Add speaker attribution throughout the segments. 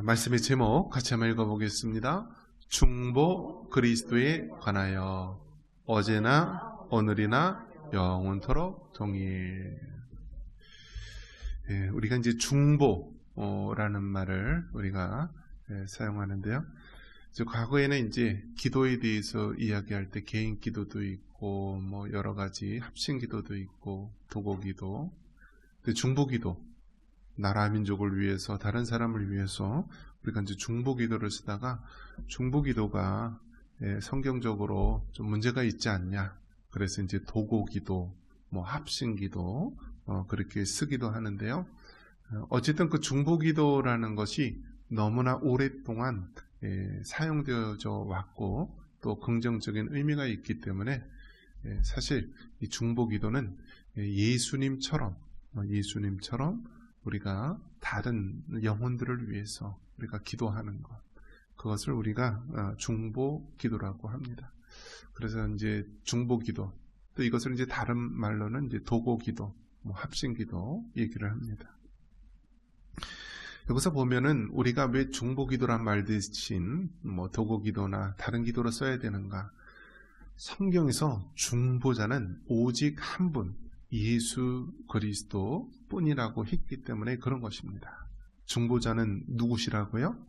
Speaker 1: 말씀의 제목 같이 한번 읽어보겠습니다. 중보 그리스도에 관하여 어제나 오늘이나 영원토록 동일. 우리가 이제 중보라는 말을 우리가 사용하는데요. 과거에는 이제 기도에 대해서 이야기할 때 개인 기도도 있고 뭐 여러 가지 합심 기도도 있고 도고 기도, 중보 기도, 나라 민족을 위해서 다른 사람을 위해서 우리가 이제 중보 기도를 쓰다가 중보 기도가 성경적으로 좀 문제가 있지 않냐, 그래서 이제 도고 기도, 뭐 합심 기도 그렇게 쓰기도 하는데요. 어쨌든 그 중보 기도라는 것이 너무나 오랫동안 사용되어져 왔고 또 긍정적인 의미가 있기 때문에 사실 이 중보 기도는 예수님처럼 우리가 다른 영혼들을 위해서 우리가 기도하는 것, 그것을 우리가 중보 기도라고 합니다. 그래서 이제 중보 기도, 또 이것을 이제 다른 말로는 이제 도고 기도, 뭐 합심 기도 얘기를 합니다. 여기서 보면은 우리가 왜 중보 기도란 말 대신 뭐 도고 기도나 다른 기도로 써야 되는가? 성경에서 중보자는 오직 한 분, 예수 그리스도 뿐이라고 했기 때문에 그런 것입니다. 중보자는 누구시라고요?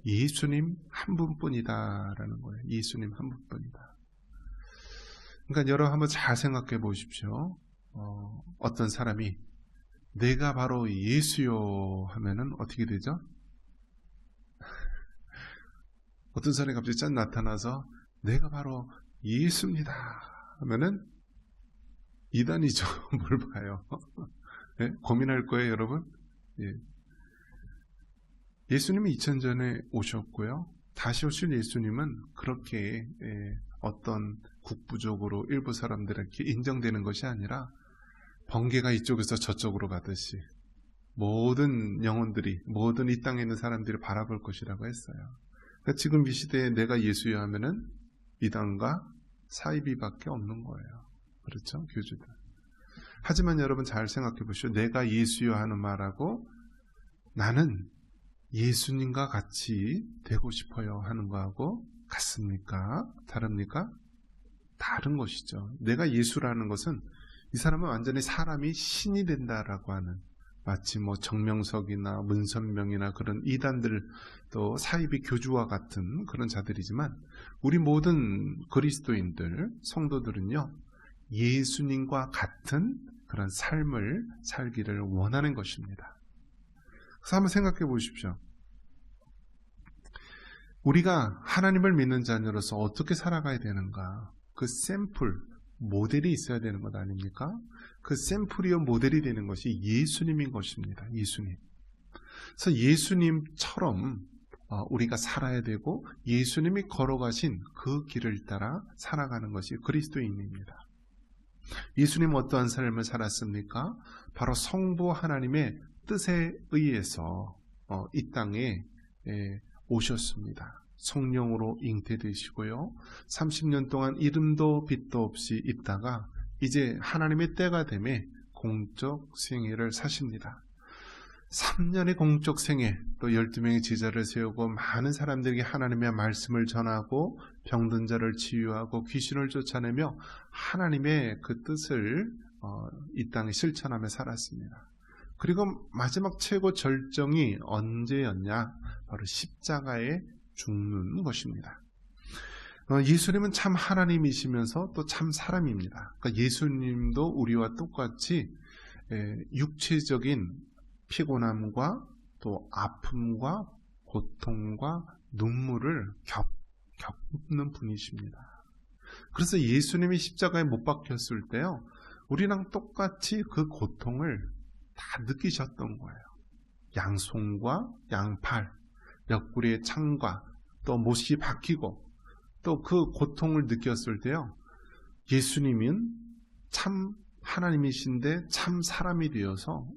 Speaker 1: 예수님 한 분뿐이다라는 거예요. 예수님 한 분뿐이다. 그러니까 여러분 한번 잘 생각해 보십시오. 어떤 사람이 내가 바로 예수요 하면은 어떻게 되죠? 어떤 사람이 갑자기 짠 나타나서 내가 바로 예수입니다 하면은 이단이죠. 뭘 봐요? 네? 고민할 거예요, 여러분. 예수님이 2000년 전에 오셨고요. 다시 오실 예수님은 그렇게 어떤 국부적으로 일부 사람들에게 인정되는 것이 아니라 번개가 이쪽에서 저쪽으로 가듯이 모든 영혼들이, 모든 이 땅에 있는 사람들이 바라볼 것이라고 했어요. 그러니까 지금 이 시대에 내가 예수여 하면은 이단과 사이비밖에 없는 거예요. 그렇죠? 교주들. 하지만 여러분 잘 생각해 보시오. 내가 예수여 하는 말하고 나는 예수님과 같이 되고 싶어요 하는 거하고 같습니까? 다릅니까? 다른 것이죠. 내가 예수라는 것은 이 사람은 완전히 사람이 신이 된다라고 하는, 마치 뭐 정명석이나 문선명이나 그런 이단들, 또 사이비 교주와 같은 그런 자들이지만 우리 모든 그리스도인들, 성도들은요, 예수님과 같은 그런 삶을 살기를 원하는 것입니다. 그래서 한번 생각해 보십시오. 우리가 하나님을 믿는 자녀로서 어떻게 살아가야 되는가? 그 샘플, 모델이 있어야 되는 것 아닙니까? 그 샘플이요 모델이 되는 것이 예수님인 것입니다. 예수님. 그래서 예수님처럼 우리가 살아야 되고 예수님이 걸어가신 그 길을 따라 살아가는 것이 그리스도인입니다. 예수님은 어떠한 삶을 살았습니까? 바로 성부 하나님의 뜻에 의해서 이 땅에 오셨습니다. 성령으로 잉태되시고요. 30년 동안 이름도 빛도 없이 있다가 이제 하나님의 때가 되매 공적 생애를 사십니다. 3년의 공적 생애, 또 12명의 제자를 세우고 많은 사람들에게 하나님의 말씀을 전하고 병든 자를 치유하고 귀신을 쫓아내며 하나님의 그 뜻을 이 땅에 실천하며 살았습니다. 그리고 마지막 최고 절정이 언제였냐? 바로 십자가에 죽는 것입니다. 예수님은 참 하나님이시면서 또 참 사람입니다. 그러니까 예수님도 우리와 똑같이 육체적인 피곤함과 또 아픔과 고통과 눈물을 겪는 분이십니다. 그래서 예수님이 십자가에 못 박혔을 때요, 우리랑 똑같이 그 고통을 다 느끼셨던 거예요. 양손과 양팔, 옆구리에 창과 또 못이 박히고 또 그 고통을 느꼈을 때요, 예수님은 참 하나님이신데 참 사람이 되어서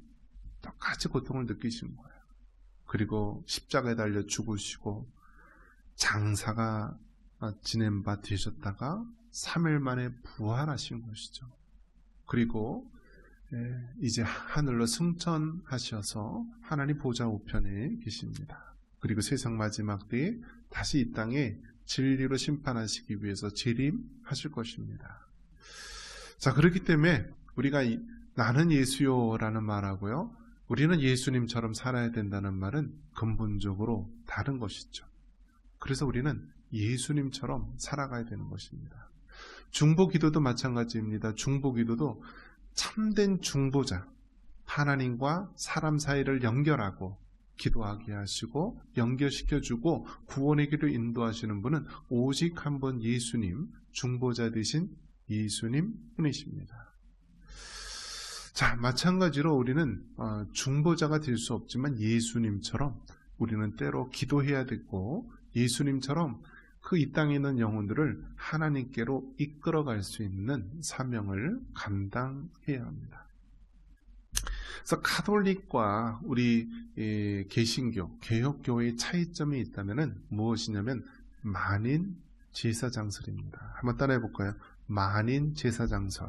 Speaker 1: 똑같이 고통을 느끼신 거예요. 그리고 십자가에 달려 죽으시고 장사가 지낸 바 되셨다가 3일 만에 부활하신 것이죠. 그리고 이제 하늘로 승천하셔서 하나님 보좌 우편에 계십니다. 그리고 세상 마지막 때에 다시 이 땅에 진리로 심판하시기 위해서 재림하실 것입니다. 자, 그렇기 때문에 우리가 나는 예수요라는 말하고요, 우리는 예수님처럼 살아야 된다는 말은 근본적으로 다른 것이죠. 그래서 우리는 예수님처럼 살아가야 되는 것입니다. 중보기도도 마찬가지입니다. 중보기도도 참된 중보자, 하나님과 사람 사이를 연결하고 기도하게 하시고 연결시켜주고 구원의 길을 인도하시는 분은 오직 한 분 예수님, 중보자 되신 예수님 뿐이십니다. 자, 마찬가지로 우리는 중보자가 될 수 없지만 예수님처럼 우리는 때로 기도해야 되고 예수님처럼 그 이 땅에 있는 영혼들을 하나님께로 이끌어갈 수 있는 사명을 감당해야 합니다. 그래서 가톨릭과 우리 개신교, 개혁교회의 차이점이 있다면 무엇이냐면 만인 제사장설입니다. 한번 따라해 볼까요? 만인 제사장설.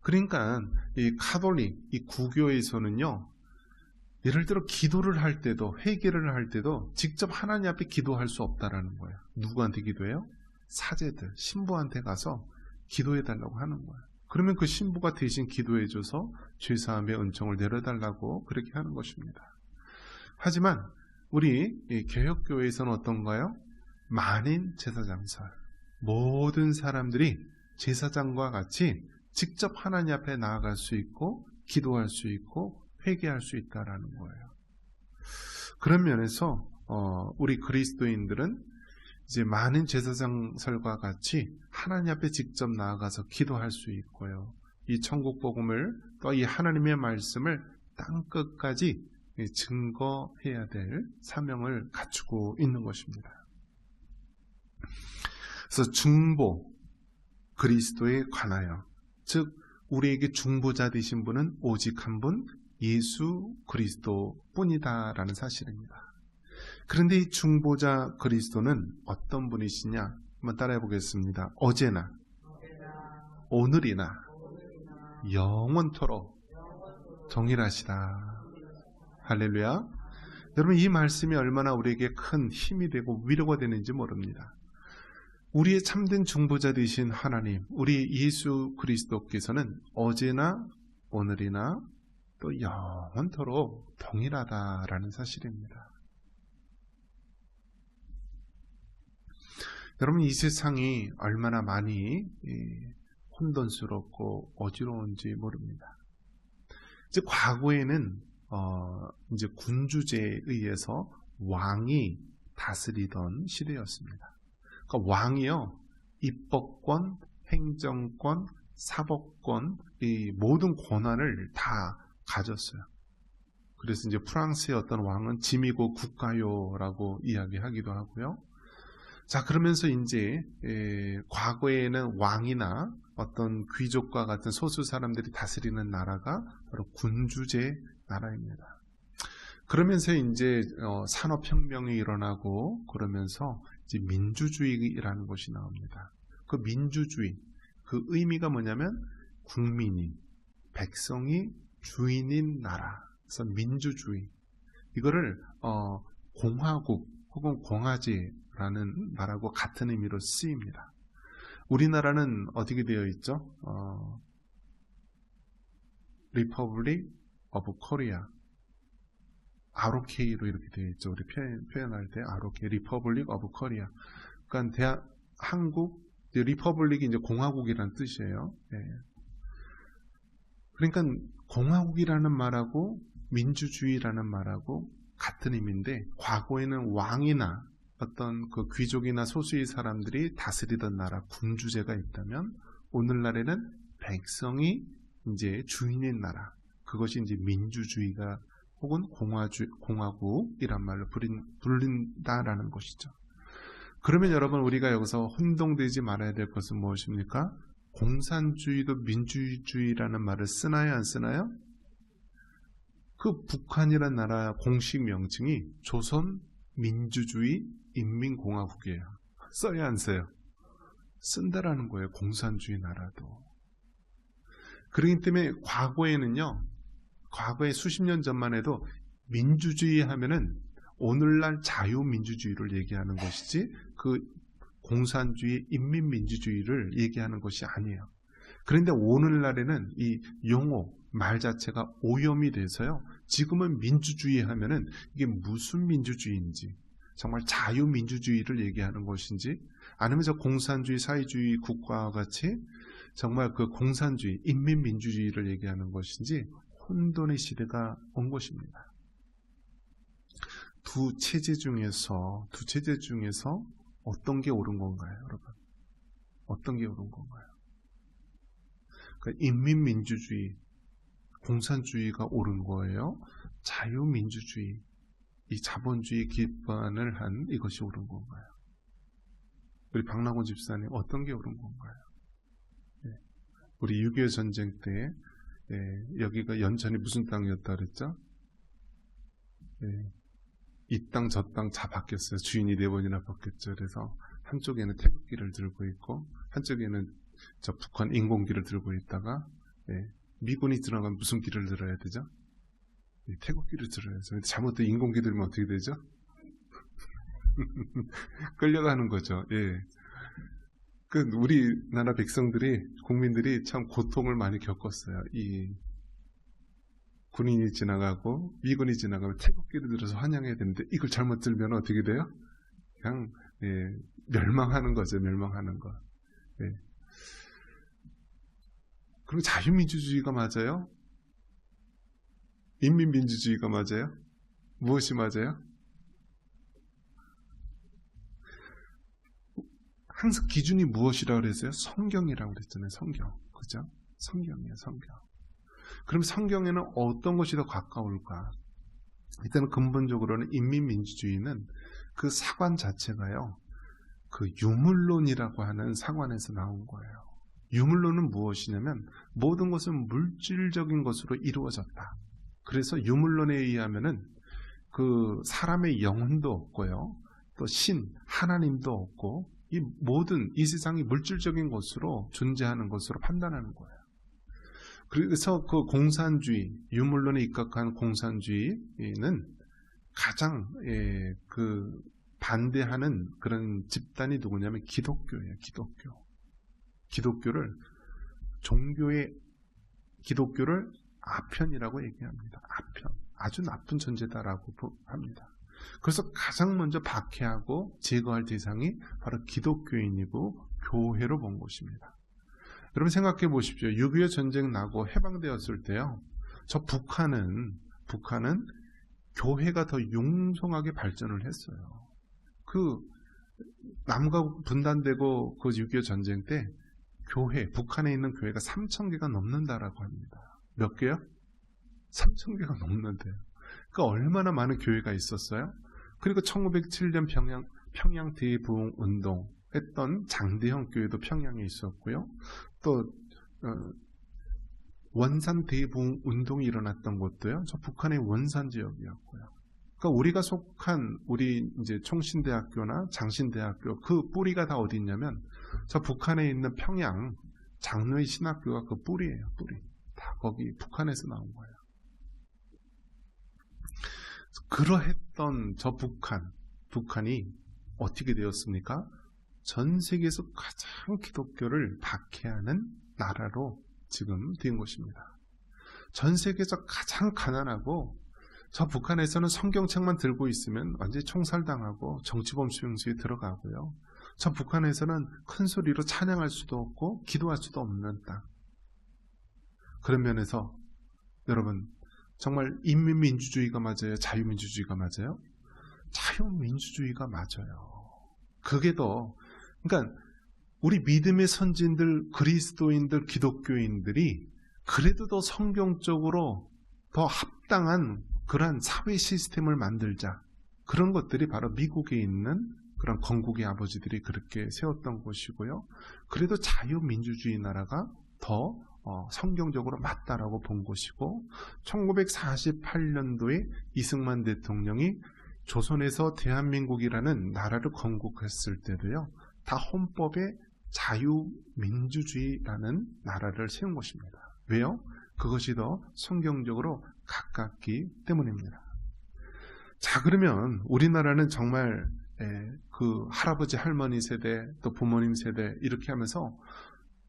Speaker 1: 그러니까 이 가톨릭, 이 구교에서는요, 예를 들어 기도를 할 때도, 회개를 할 때도 직접 하나님 앞에 기도할 수 없다라는 거예요. 누구한테 기도해요? 사제들, 신부한테 가서 기도해 달라고 하는 거예요. 그러면 그 신부가 대신 기도해줘서 죄사함의 은총을 내려달라고 그렇게 하는 것입니다. 하지만 우리 개혁교회에서는 어떤가요? 만인 제사장설. 모든 사람들이 제사장과 같이 직접 하나님 앞에 나아갈 수 있고 기도할 수 있고 회개할 수 있다라는 거예요. 그런 면에서 우리 그리스도인들은 이제 많은 제사장설과 같이 하나님 앞에 직접 나아가서 기도할 수 있고요. 이 천국 복음을 또 이 하나님의 말씀을 땅 끝까지 증거해야 될 사명을 갖추고 있는 것입니다. 그래서 중보, 그리스도에 관하여, 즉 우리에게 중보자 되신 분은 오직 한 분 예수 그리스도뿐이다라는 사실입니다. 그런데 이 중보자 그리스도는 어떤 분이시냐? 한번 따라해 보겠습니다. 어제나 오늘이나 영원토록 동일하시다. 할렐루야. 여러분, 이 말씀이 얼마나 우리에게 큰 힘이 되고 위로가 되는지 모릅니다. 우리의 참된 중보자 되신 하나님, 우리 예수 그리스도께서는 어제나 오늘이나 또 영원토록 동일하다라는 사실입니다. 여러분, 이 세상이 얼마나 많이 혼돈스럽고 어지러운지 모릅니다. 이제 과거에는 이제 군주제에 의해서 왕이 다스리던 시대였습니다. 그러니까 왕이요, 입법권, 행정권, 사법권, 이 모든 권한을 다 가졌어요. 그래서 이제 프랑스의 어떤 왕은 짐이고 국가요라고 이야기하기도 하고요. 자, 그러면서 이제 과거에는 왕이나 어떤 귀족과 같은 소수 사람들이 다스리는 나라가 바로 군주제 나라입니다. 그러면서 이제 산업혁명이 일어나고 그러면서 이제 민주주의라는 것이 나옵니다. 그 민주주의, 그 의미가 뭐냐면 국민이, 백성이 주인인 나라. 그래서 민주주의. 이거를 공화국 혹은 공화제라는 말하고 같은 의미로 쓰입니다. 우리나라는 어떻게 되어 있죠? Republic of Korea. ROK로 이렇게 되어 있죠. 우리 표현할 때 ROK, Republic of Korea. 그러니까 한국, 리퍼블릭이 이제 공화국이라는 뜻이에요. 예. 그러니까 공화국이라는 말하고 민주주의라는 말하고 같은 의미인데, 과거에는 왕이나 어떤 그 귀족이나 소수의 사람들이 다스리던 나라, 군주제가 있다면, 오늘날에는 백성이 이제 주인인 나라, 그것이 이제 민주주의가 혹은 공화국이란 말로 불린다라는 것이죠. 그러면 여러분, 우리가 여기서 혼동되지 말아야 될 것은 무엇입니까? 공산주의도 민주주의라는 말을 쓰나요, 안 쓰나요? 그 북한이라는 나라 공식 명칭이 조선민주주의 인민공화국이에요. 써야 안 써요? 쓴다라는 거예요. 공산주의 나라도. 그렇기 때문에 과거에 수십 년 전만 해도 민주주의 하면은 오늘날 자유민주주의를 얘기하는 것이지 그 공산주의, 인민민주주의를 얘기하는 것이 아니에요. 그런데 오늘날에는 이 용어, 말 자체가 오염이 돼서요. 지금은 민주주의 하면은 이게 무슨 민주주의인지, 정말 자유민주주의를 얘기하는 것인지, 아니면 저 공산주의, 사회주의 국가와 같이 정말 그 공산주의, 인민민주주의를 얘기하는 것인지 혼돈의 시대가 온 것입니다. 두 체제 중에서 어떤 게 옳은 건가요, 여러분? 어떤 게 옳은 건가요? 그러니까 인민민주주의, 공산주의가 옳은 거예요? 자유민주주의, 이 자본주의 기반을 한 이것이 옳은 건가요? 우리 박랑호 집사님 어떤 게 옳은 건가요? 우리 6.25 전쟁 때 여기가 연천이 무슨 땅이었다 그랬죠? 이 땅 저 땅 다 바뀌었어요. 주인이 4번이나 바뀌었죠. 그래서 한쪽에는 태극기를 들고 있고 한쪽에는 저 북한 인공기를 들고 있다가 미군이 들어가면 무슨 기를 들어야 되죠? 태극기를 들어야죠. 잘못된 인공기 들면 어떻게 되죠? 끌려가는 거죠. 그 우리나라 백성들이, 국민들이 참 고통을 많이 겪었어요. 이 군인이 지나가고 미군이 지나가면 태극기를 들어서 환영해야 되는데 이걸 잘못 들면 어떻게 돼요? 그냥 멸망하는 거죠. 멸망하는 거. 그럼 자유민주주의가 맞아요? 인민민주주의가 맞아요? 무엇이 맞아요? 항상 기준이 무엇이라고 그랬어요? 성경이라고 그랬잖아요. 성경. 그죠? 성경이에요. 성경. 그럼 성경에는 어떤 것이 더 가까울까? 일단 근본적으로는 인민민주주의는 그 사관 자체가요. 그 유물론이라고 하는 사관에서 나온 거예요. 유물론은 무엇이냐면 모든 것은 물질적인 것으로 이루어졌다. 그래서 유물론에 의하면은 그 사람의 영혼도 없고요. 또 신, 하나님도 없고 이 모든 이 세상이 물질적인 것으로 존재하는 것으로 판단하는 거예요. 그래서 그 공산주의, 유물론에 입각한 공산주의는 가장 그 반대하는 그런 집단이 누구냐면 기독교예요. 기독교를 기독교를 아편이라고 얘기합니다. 아편, 아주 나쁜 존재다라고 합니다. 그래서 가장 먼저 박해하고 제거할 대상이 바로 기독교인이고 교회로 본 것입니다. 여러분 생각해 보십시오. 6.25 전쟁 나고 해방되었을 때요. 저 북한은 교회가 더 융성하게 발전을 했어요. 그 남과 분단되고 그 6.25 전쟁 때 북한에 있는 교회가 3,000개가 넘는다라고 합니다. 몇 개요? 3,000개가 넘는데요. 그러니까 얼마나 많은 교회가 있었어요? 그리고 1907년 평양 대부흥 운동 했던 장대형 교회도 평양에 있었고요. 또 원산 대부흥 운동이 일어났던 곳도요. 저 북한의 원산 지역이었고요. 그러니까 우리가 속한 우리 이제 총신대학교나 장신대학교 그 뿌리가 다 어디 있냐면 저 북한에 있는 평양 장로의 신학교가 그 뿌리예요. 뿌리. 다 거기 북한에서 나온 거예요. 그러했던 저 북한이 어떻게 되었습니까? 전 세계에서 가장 기독교를 박해하는 나라로 지금 된 것입니다. 전 세계에서 가장 가난하고 저 북한에서는 성경책만 들고 있으면 완전히 총살당하고 정치범수용소에 들어가고요. 저 북한에서는 큰 소리로 찬양할 수도 없고 기도할 수도 없는 땅. 그런 면에서 여러분 정말 인민민주주의가 맞아요? 자유민주주의가 맞아요? 자유민주주의가 맞아요. 그게 더 그러니까 우리 믿음의 선진들, 그리스도인들, 기독교인들이 그래도 더 성경적으로 더 합당한 그러한 사회 시스템을 만들자. 그런 것들이 바로 미국에 있는 그런 건국의 아버지들이 그렇게 세웠던 것이고요. 그래도 자유민주주의 나라가 더 성경적으로 맞다라고 본 것이고 1948년도에 이승만 대통령이 조선에서 대한민국이라는 나라를 건국했을 때도요. 다 헌법에 자유민주주의라는 나라를 세운 것입니다. 왜요? 그것이 더 성경적으로 가깝기 때문입니다. 자, 그러면 우리나라는 정말 그 할아버지 할머니 세대 또 부모님 세대 이렇게 하면서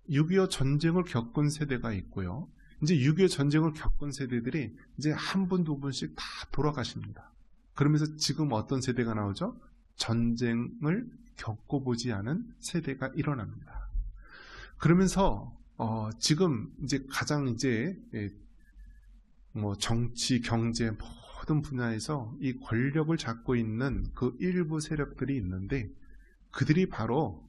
Speaker 1: 6.25 전쟁을 겪은 세대가 있고요. 이제 6.25 전쟁을 겪은 세대들이 이제 한 분, 두 분씩 다 돌아가십니다. 그러면서 지금 어떤 세대가 나오죠? 전쟁을 겪어보지 않은 세대가 일어납니다. 그러면서 지금 이제 가장 이제 뭐 정치, 경제 모든 분야에서 이 권력을 잡고 있는 그 일부 세력들이 있는데 그들이 바로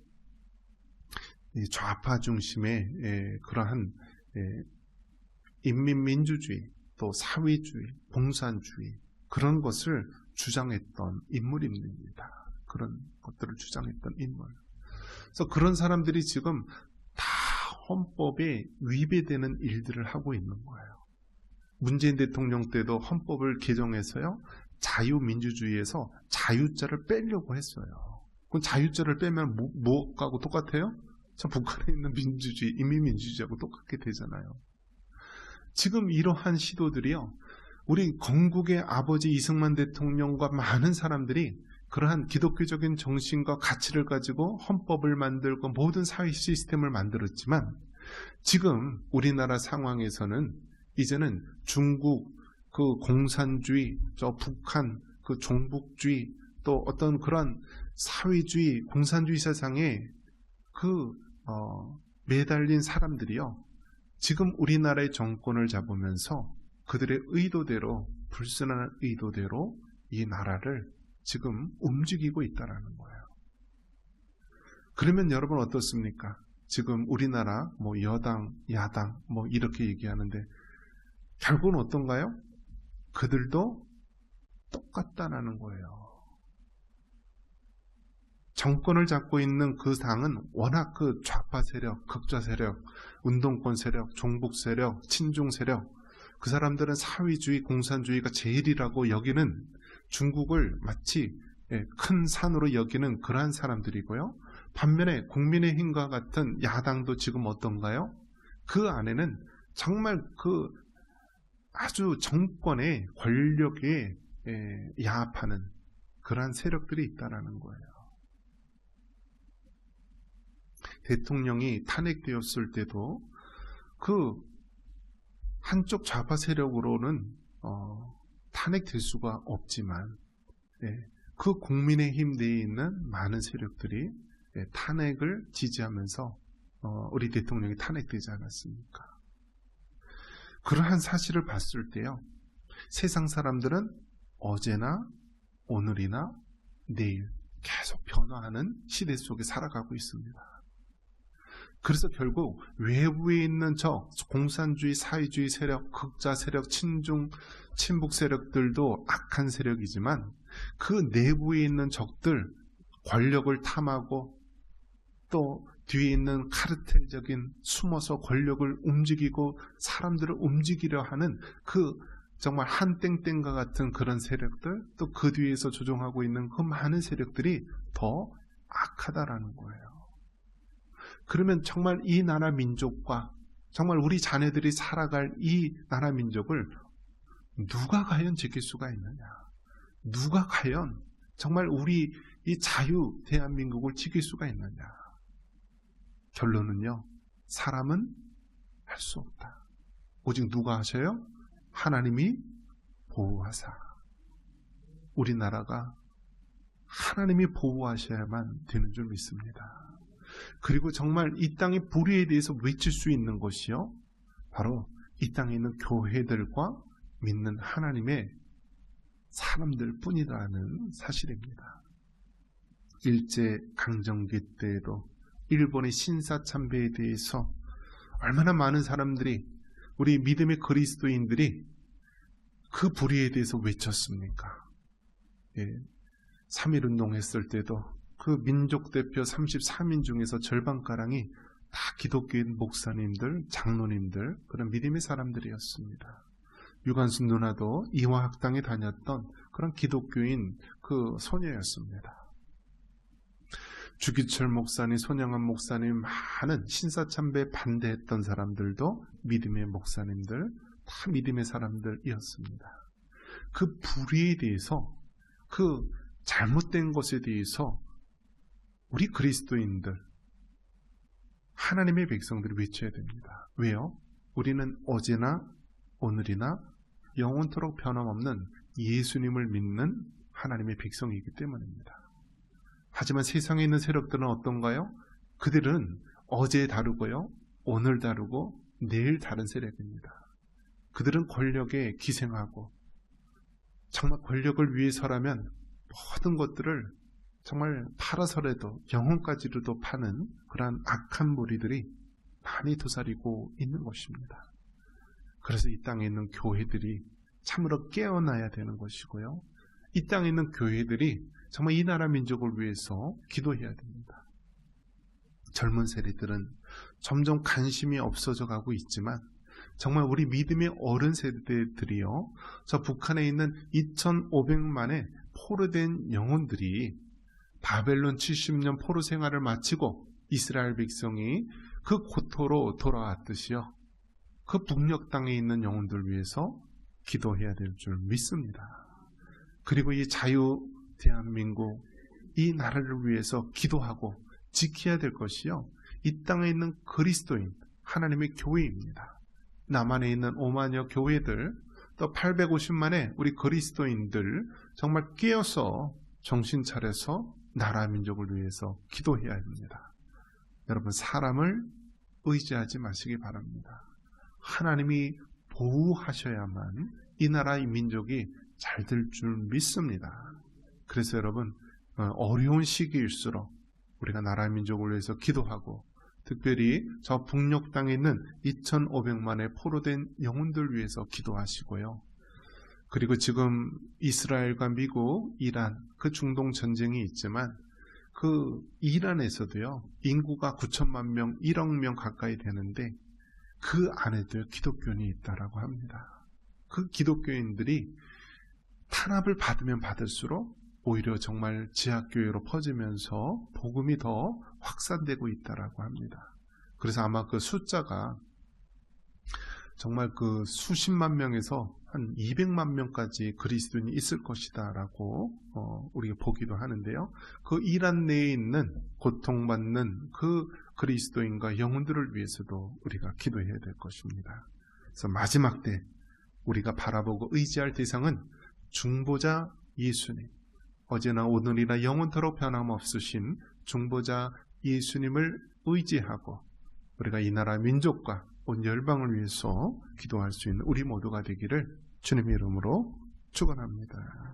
Speaker 1: 좌파 중심의 그러한 인민민주주의, 또 사회주의, 공산주의 그런 것을 주장했던 인물입니다. 그런 것들을 주장했던 인물. 그래서 그런 사람들이 지금 다 헌법에 위배되는 일들을 하고 있는 거예요. 문재인 대통령 때도 헌법을 개정해서요, 자유민주주의에서 자유자를 빼려고 했어요. 그럼 자유자를 빼면 뭐하고 똑같아요? 저 북한에 있는 민주주의, 인민민주주의하고 똑같게 되잖아요. 지금 이러한 시도들이요, 우리 건국의 아버지 이승만 대통령과 많은 사람들이 그러한 기독교적인 정신과 가치를 가지고 헌법을 만들고 모든 사회 시스템을 만들었지만 지금 우리나라 상황에서는 이제는 중국 그 공산주의, 저 북한 그 종북주의, 또 어떤 그런 사회주의, 공산주의 세상에 매달린 사람들이요, 지금 우리나라의 정권을 잡으면서 그들의 의도대로, 불순한 의도대로 이 나라를 지금 움직이고 있다라는 거예요. 그러면 여러분 어떻습니까? 지금 우리나라 뭐 여당, 야당 뭐 이렇게 얘기하는데 결국은 어떤가요? 그들도 똑같다라는 거예요. 정권을 잡고 있는 그 당은 워낙 그 좌파 세력, 극좌 세력, 운동권 세력, 종북 세력, 친중 세력, 그 사람들은 사회주의, 공산주의가 제일이라고 여기는, 중국을 마치 큰 산으로 여기는 그러한 사람들이고요. 반면에 국민의힘과 같은 야당도 지금 어떤가요? 그 안에는 정말 그 아주 정권의 권력에 야합하는 그러한 세력들이 있다라는 거예요. 대통령이 탄핵되었을 때도 그 한쪽 좌파 세력으로는 탄핵될 수가 없지만 그 국민의힘 내에 있는 많은 세력들이 탄핵을 지지하면서 우리 대통령이 탄핵되지 않았습니까? 그러한 사실을 봤을 때요, 세상 사람들은 어제나 오늘이나 내일 계속 변화하는 시대 속에 살아가고 있습니다. 그래서 결국 외부에 있는 저 공산주의, 사회주의 세력, 극좌 세력, 친중, 친북 세력들도 악한 세력이지만 그 내부에 있는 적들, 권력을 탐하고 또 뒤에 있는 카르텔적인 숨어서 권력을 움직이고 사람들을 움직이려 하는 그 정말 한땡땡과 같은 그런 세력들, 또 그 뒤에서 조종하고 있는 그 많은 세력들이 더 악하다라는 거예요. 그러면 정말 이 나라 민족과 정말 우리 자녀들이 살아갈 이 나라 민족을 누가 과연 지킬 수가 있느냐? 누가 과연 정말 우리 이 자유 대한민국을 지킬 수가 있느냐? 결론은요, 사람은 할 수 없다. 오직 누가 하셔요? 하나님이 보호하사. 우리나라가 하나님이 보호하셔야만 되는 줄 믿습니다. 그리고 정말 이 땅의 불의에 대해서 외칠 수 있는 것이요, 바로 이 땅에 있는 교회들과 믿는 하나님의 사람들 뿐이라는 사실입니다. 일제강점기 때에도 일본의 신사참배에 대해서 얼마나 많은 사람들이, 우리 믿음의 그리스도인들이 그 불의에 대해서 외쳤습니까? 3.1운동 했을 때도 그 민족 대표 33인 중에서 절반가량이 다 기독교인 목사님들, 장로님들, 그런 믿음의 사람들이었습니다. 유관순 누나도 이화학당에 다녔던 그런 기독교인 그 소녀였습니다. 주기철 목사님, 손영한 목사님, 많은 신사참배에 반대했던 사람들도 믿음의 목사님들, 다 믿음의 사람들이었습니다. 그 불의에 대해서 그 잘못된 것에 대해서 우리 그리스도인들, 하나님의 백성들이 외쳐야 됩니다. 왜요? 우리는 어제나 오늘이나 영원토록 변함없는 예수님을 믿는 하나님의 백성이기 때문입니다. 하지만 세상에 있는 세력들은 어떤가요? 그들은 어제 다르고요, 오늘 다르고 내일 다른 세력입니다. 그들은 권력에 기생하고 정말 권력을 위해서라면 모든 것들을 정말 팔아서라도 영혼까지도 파는 그러한 악한 무리들이 많이 도사리고 있는 것입니다. 그래서 이 땅에 있는 교회들이 참으로 깨어나야 되는 것이고요, 이 땅에 있는 교회들이 정말 이 나라 민족을 위해서 기도해야 됩니다. 젊은 세대들은 점점 관심이 없어져 가고 있지만 정말 우리 믿음의 어른 세대들이요, 저 북한에 있는 2,500만의 포로된 영혼들이 바벨론 70년 포로 생활을 마치고 이스라엘 백성이 그 고토로 돌아왔듯이요, 그 북녘 땅에 있는 영혼들 위해서 기도해야 될 줄 믿습니다. 그리고 이 자유 대한민국, 이 나라를 위해서 기도하고 지켜야 될 것이요, 이 땅에 있는 그리스도인 하나님의 교회입니다. 남한에 있는 5만여 교회들, 또 850만의 우리 그리스도인들 정말 깨어서 정신 차려서 나라 민족을 위해서 기도해야 합니다. 여러분, 사람을 의지하지 마시기 바랍니다. 하나님이 보호하셔야만 이 나라 이 민족이 잘 될 줄 믿습니다. 그래서 여러분, 어려운 시기일수록 우리가 나라 민족을 위해서 기도하고, 특별히 저 북녘 땅에 있는 2,500만의 포로된 영혼들 위해서 기도하시고요. 그리고 지금 이스라엘과 미국, 이란, 그 중동 전쟁이 있지만 그 이란에서도요, 인구가 9천만 명, 1억 명 가까이 되는데 그 안에도 기독교인이 있다라고 합니다. 그 기독교인들이 탄압을 받으면 받을수록 오히려 정말 지하교회로 퍼지면서 복음이 더 확산되고 있다라고 합니다. 그래서 아마 그 숫자가 정말 그 수십만 명에서 한 200만 명까지 그리스도인이 있을 것이다라고 우리가 보기도 하는데요. 그 이란 내에 있는 고통받는 그 그리스도인과 영혼들을 위해서도 우리가 기도해야 될 것입니다. 그래서 마지막 때 우리가 바라보고 의지할 대상은 중보자 예수님, 어제나 오늘이나 영원토록 변함없으신 중보자 예수님을 의지하고 우리가 이 나라 민족과 온 열방을 위해서 기도할 수 있는 우리 모두가 되기를 주님의 이름으로 축원합니다.